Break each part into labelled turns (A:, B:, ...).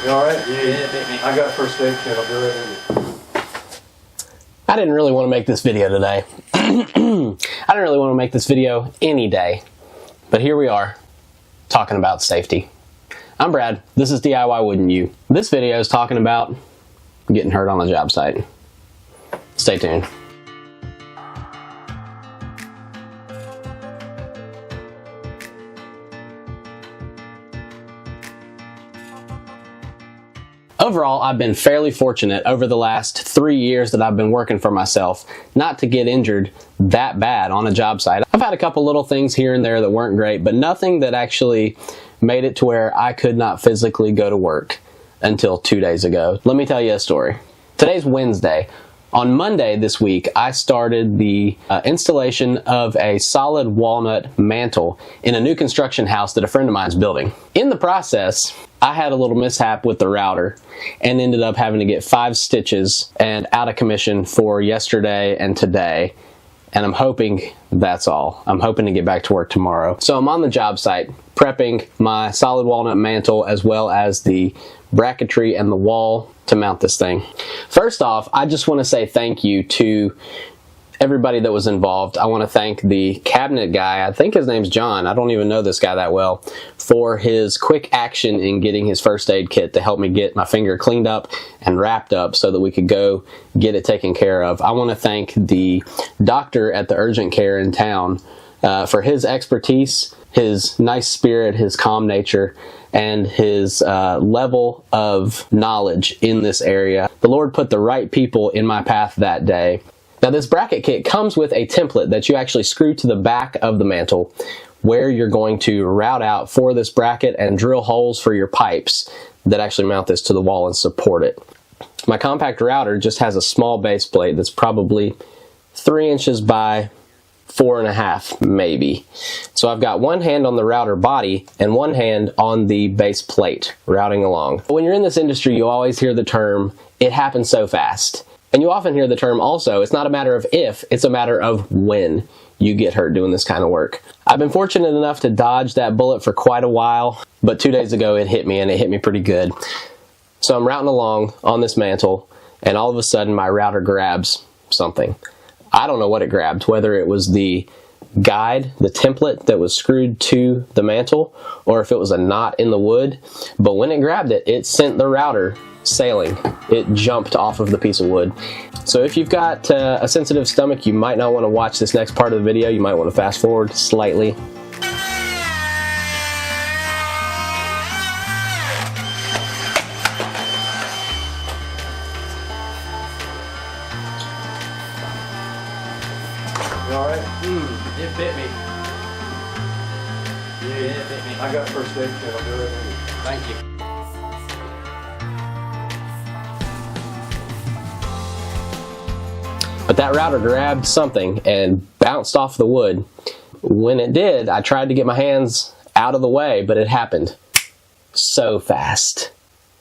A: You alright? Yeah, I got first aid kit. I'll be right with you.
B: I didn't really want to make this video today. I didn't really want to make this video any day. But here we are, talking about safety. I'm Brad. This is DIY Wouldn't You. This video is talking about getting hurt on a job site. Stay tuned. Overall, I've been fairly fortunate over the last 3 years that I've been working for myself not to get injured that bad on a job site. I've had a couple little things here and there that weren't great, but nothing that actually made it to where I could not physically go to work until 2 days ago. Let me tell you a story. Today's Wednesday. On Monday this week, I started the installation of a solid walnut mantle in a new construction house that a friend of mine's building. In the process, I had a little mishap with the router and ended up having to get 5 stitches and out of commission for yesterday and today. And I'm hoping that's all. I'm hoping to get back to work tomorrow. So I'm on the job site prepping my solid walnut mantle as well as the bracketry and the wall to mount this thing. First off, I just want to say thank you to everybody that was involved. I want to thank the cabinet guy, I think his name's John, I don't even know this guy that well, for his quick action in getting his first aid kit to help me get my finger cleaned up and wrapped up so that we could go get it taken care of. I want to thank the doctor at the urgent care in town for his expertise, his nice spirit, his calm nature, and his level of knowledge in this area. The Lord put the right people in my path that day. Now, this bracket kit comes with a template that you actually screw to the back of the mantle where you're going to route out for this bracket and drill holes for your pipes that actually mount this to the wall and support it. My compact router just has a small base plate that's probably 3 inches by 4.5 maybe. So I've got one hand on the router body and one hand on the base plate routing along. When you're in this industry, you always hear the term, "It happens so fast." And you often hear the term also, it's not a matter of if, it's a matter of when you get hurt doing this kind of work. I've been fortunate enough to dodge that bullet for quite a while, but 2 days ago it hit me, and it hit me pretty good. So I'm routing along on this mantle, and all of a sudden my router grabs something. I don't know what it grabbed, whether it was the guide, the template that was screwed to the mantle, or if it was a knot in the wood. But when it grabbed it, it sent the router sailing. It jumped off of the piece of wood. So if you've got a sensitive stomach, you might not want to watch this next part of the video. You might want to fast forward slightly.
A: You alright?
C: It bit me.
A: Yeah,
C: it bit me.
A: I got first aid kit. I'll be right with you.
C: Thank you.
B: But that router grabbed something and bounced off the wood. When it did, I tried to get my hands out of the way, but it happened so fast.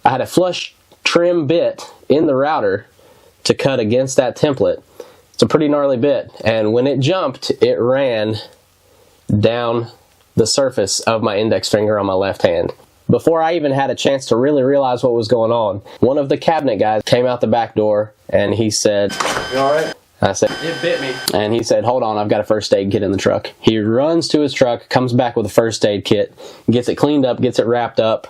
B: I had a flush trim bit in the router to cut against that template. It's a pretty gnarly bit, and when it jumped, it ran down the surface of my index finger on my left hand. Before I even had a chance to really realize what was going on, one of the cabinet guys came out the back door and he said,
A: You alright?
B: I said,
C: It bit me.
B: and he said, hold on, I've got a first aid kit in the truck. He runs to his truck, comes back with a first aid kit, gets it cleaned up, gets it wrapped up.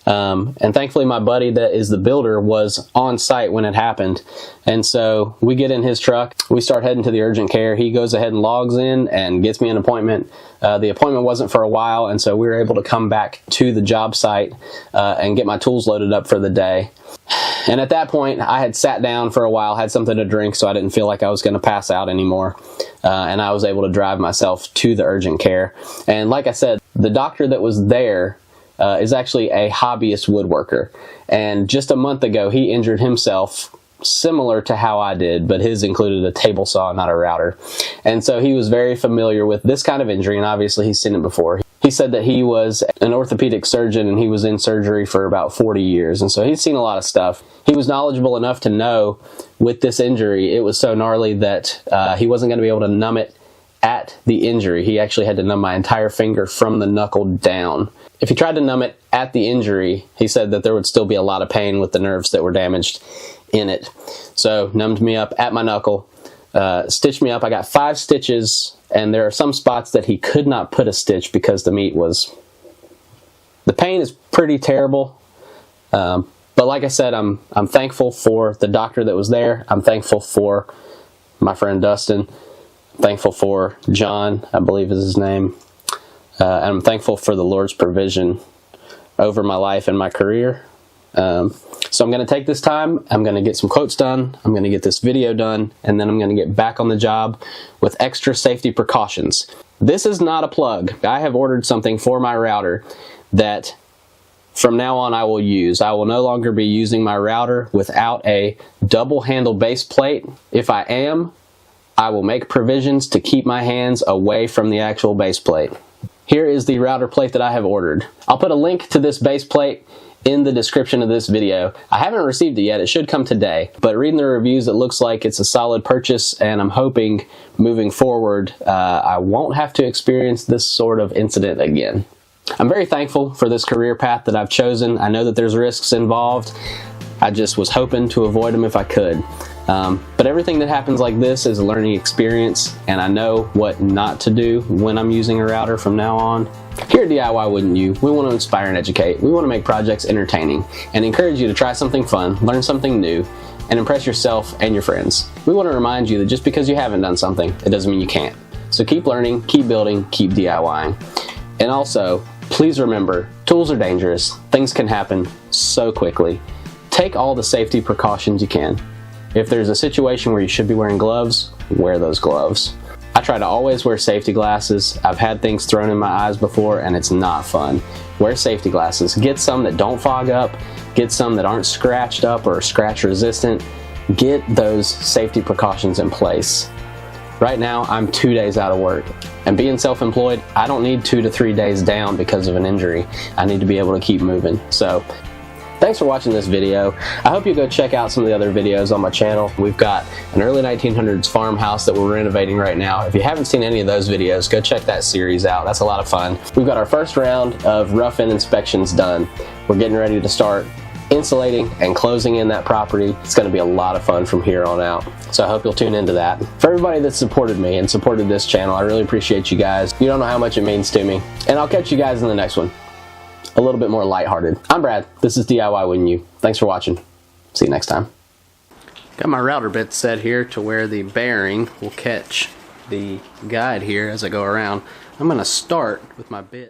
B: And thankfully my buddy that is the builder was on site when it happened. And so we get in his truck, we start heading to the urgent care. He goes ahead and logs in and gets me an appointment. The appointment wasn't for a while, and so we were able to come back to the job site and get my tools loaded up for the day. And at that point, I had sat down for a while, had something to drink, so I didn't feel like I was going to pass out anymore. And I was able to drive myself to the urgent care. And like I said, the doctor that was there is actually a hobbyist woodworker. And just a month ago, he injured himself similar to how I did, but his included a table saw, not a router. And so he was very familiar with this kind of injury, and obviously he's seen it before. He said that he was an orthopedic surgeon and he was in surgery for about 40 years, and so he's seen a lot of stuff. He was knowledgeable enough to know with this injury, it was so gnarly that he wasn't going to be able to numb it at the injury. He actually had to numb my entire finger from the knuckle down. If he tried to numb it at the injury, he said that there would still be a lot of pain with the nerves that were damaged in it. So numbed me up at my knuckle, stitched me up. I got 5 stitches, and there are some spots that he could not put a stitch because the meat was... The pain is pretty terrible. But like I said, I'm thankful for the doctor that was there. I'm thankful for my friend Dustin. I'm thankful for John, I believe is his name. And I'm thankful for the Lord's provision over my life and my career. So I'm going to take this time, I'm going to get some quotes done, I'm going to get this video done, and then I'm going to get back on the job with extra safety precautions. This is not a plug. I have ordered something for my router that from now on I will use. I will no longer be using my router without a double handle base plate. If I am, I will make provisions to keep my hands away from the actual base plate. Here is the router plate that I have ordered. I'll put a link to this base plate in the description of this video. I haven't received it yet. It should come today, but reading the reviews, it looks like it's a solid purchase, and I'm hoping moving forward I won't have to experience this sort of incident again. I'm very thankful for this career path that I've chosen. I know that there's risks involved. I just was hoping to avoid them if I could. But everything that happens like this is a learning experience, and I know what not to do when I'm using a router from now on. Here at DIY Wouldn't You, we want to inspire and educate. We want to make projects entertaining and encourage you to try something fun, learn something new, and impress yourself and your friends. We want to remind you that just because you haven't done something, it doesn't mean you can't. So keep learning, keep building, keep DIYing. And also, please remember, tools are dangerous. Things can happen so quickly. Take all the safety precautions you can. If there's a situation where you should be wearing gloves, wear those gloves. I try to always wear safety glasses. I've had things thrown in my eyes before, and it's not fun. Wear safety glasses. Get some that don't fog up. Get some that aren't scratched up or scratch resistant. Get those safety precautions in place. Right now, I'm 2 days out of work. And being self-employed, I don't need 2 to 3 days down because of an injury. I need to be able to keep moving. So, thanks for watching this video. I hope you go check out some of the other videos on my channel. We've got an early 1900s farmhouse that we're renovating right now. If you haven't seen any of those videos, go check that series out. That's a lot of fun. We've got our first round of rough-in inspections done. We're getting ready to start insulating and closing in that property. It's going to be a lot of fun from here on out. So I hope you'll tune into that. For everybody that supported me and supported this channel, I really appreciate you guys. You don't know how much it means to me. And I'll catch you guys in the next one. A little bit more lighthearted. I'm Brad. This is DIY Wouldn't You. Thanks for watching. See you next time. Got my router bit set here to where the bearing will catch the guide here as I go around. I'm going to start with my bit.